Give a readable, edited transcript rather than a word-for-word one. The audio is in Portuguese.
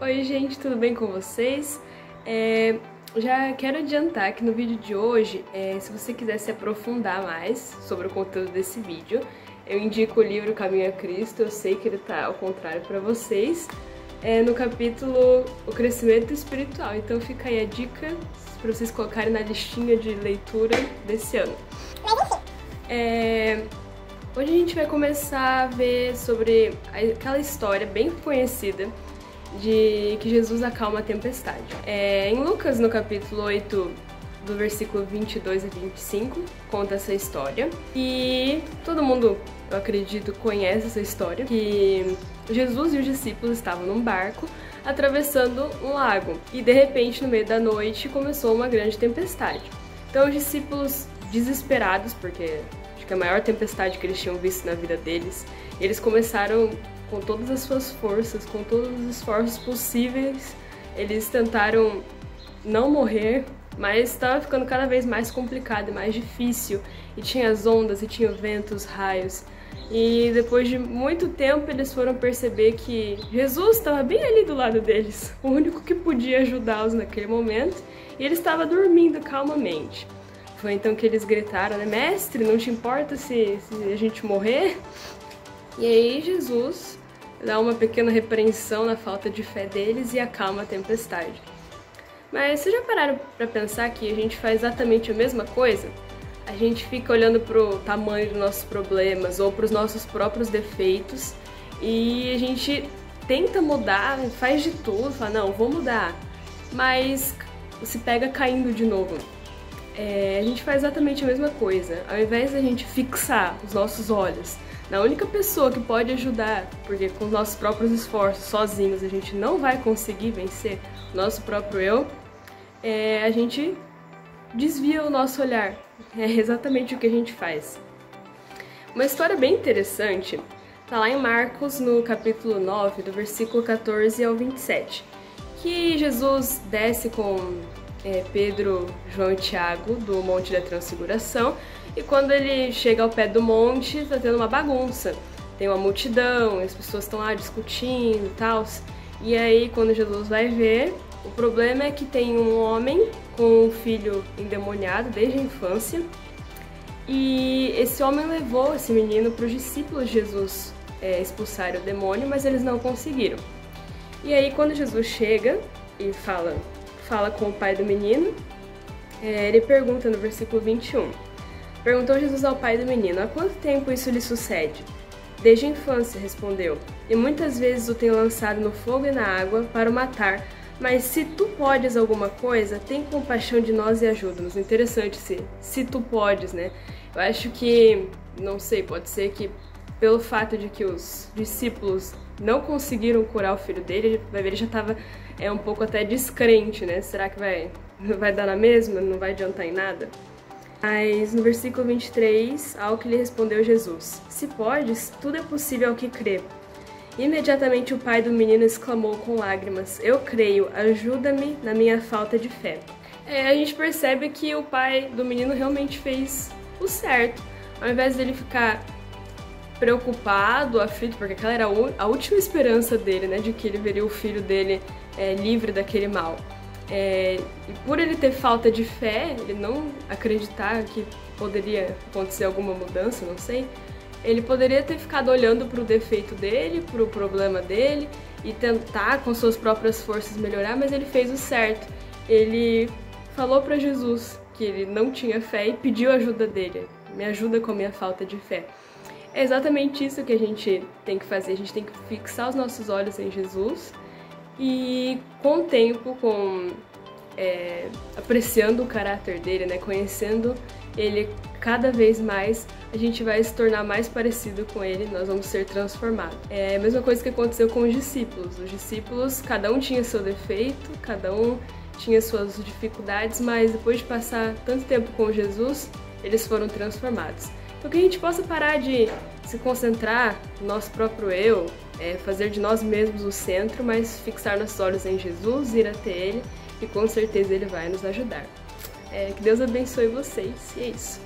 Oi gente, tudo bem com vocês? Já quero adiantar que no vídeo de hoje, se você quiser se aprofundar mais sobre o conteúdo desse vídeo, eu indico o livro Caminho a Cristo. Eu sei que ele tá ao contrário para vocês, no capítulo O Crescimento Espiritual. Então fica aí a dica para vocês colocarem na listinha de leitura desse ano. Hoje a gente vai começar a ver sobre aquela história bem conhecida de que Jesus acalma a tempestade. Em Lucas, no capítulo 8, do versículo 22 a 25, conta essa história. E todo mundo, eu acredito, conhece essa história, que Jesus e os discípulos estavam num barco atravessando um lago. E de repente, no meio da noite, começou uma grande tempestade. Então os discípulos, desesperados, porque acho que é a maior tempestade que eles tinham visto na vida deles, eles começaram com todas as suas forças, com todos os esforços possíveis, eles tentaram não morrer, mas estava ficando cada vez mais complicado e mais difícil, e tinha as ondas, e tinha o vento, os raios, e depois de muito tempo eles foram perceber que Jesus estava bem ali do lado deles, o único que podia ajudá-los naquele momento, e ele estava dormindo calmamente. Foi então que eles gritaram, né, mestre, não te importa se a gente morrer? E aí Jesus dá uma pequena repreensão na falta de fé deles e acalma a tempestade. Mas vocês já pararam para pensar que a gente faz exatamente a mesma coisa? A gente fica olhando pro tamanho dos nossos problemas ou pros nossos próprios defeitos e a gente tenta mudar, faz de tudo, fala, não, vou mudar, mas se pega caindo de novo. A gente faz exatamente a mesma coisa. Ao invés da gente fixar os nossos olhos na única pessoa que pode ajudar, porque com os nossos próprios esforços, sozinhos, a gente não vai conseguir vencer o nosso próprio eu, a gente desvia o nosso olhar. É exatamente o que a gente faz. Uma história bem interessante está lá em Marcos, no capítulo 9, do versículo 14 ao 27, que Jesus desce com Pedro, João e Tiago do Monte da Transfiguração, e quando ele chega ao pé do monte, tá tendo uma bagunça, tem uma multidão, as pessoas estão lá discutindo e tal, e aí quando Jesus vai ver, o problema é que tem um homem com um filho endemoniado desde a infância, e esse homem levou esse menino para os discípulos de Jesus expulsarem o demônio, mas eles não conseguiram. E aí quando Jesus chega e fala com o pai do menino, ele pergunta no versículo 21. Perguntou Jesus ao pai do menino, há quanto tempo isso lhe sucede? Desde a infância, respondeu, e muitas vezes o tenho lançado no fogo e na água para o matar, mas se tu podes alguma coisa, tem compaixão de nós e ajuda-nos. Interessante se tu podes, né? Eu acho que, não sei, pode ser que pelo fato de que os discípulos não conseguiram curar o filho dele, vai ver, ele já estava um pouco até descrente, né? Será que vai dar na mesma? Não vai adiantar em nada? Mas no versículo 23, ao que lhe respondeu Jesus, se podes, tudo é possível ao que crê. Imediatamente o pai do menino exclamou com lágrimas, eu creio, ajuda-me na minha falta de fé. A gente percebe que o pai do menino realmente fez o certo, ao invés dele ficar preocupado, aflito, porque aquela era a última esperança dele, né, de que ele veria o filho dele livre daquele mal. E por ele ter falta de fé, ele não acreditar que poderia acontecer alguma mudança, não sei, ele poderia ter ficado olhando para o defeito dele, para o problema dele e tentar com suas próprias forças melhorar, mas ele fez o certo. Ele falou para Jesus que ele não tinha fé e pediu ajuda dele, me ajuda com a minha falta de fé. É exatamente isso que a gente tem que fazer, a gente tem que fixar os nossos olhos em Jesus e com o tempo, apreciando o caráter dele, né, conhecendo ele cada vez mais, a gente vai se tornar mais parecido com ele, nós vamos ser transformados. É a mesma coisa que aconteceu com os discípulos, cada um tinha seu defeito, cada um tinha suas dificuldades, mas depois de passar tanto tempo com Jesus, eles foram transformados. Então que a gente possa parar de se concentrar no nosso próprio eu, fazer de nós mesmos o centro, mas fixar nossos olhos em Jesus, ir até Ele, e com certeza Ele vai nos ajudar. Que Deus abençoe vocês, e é isso.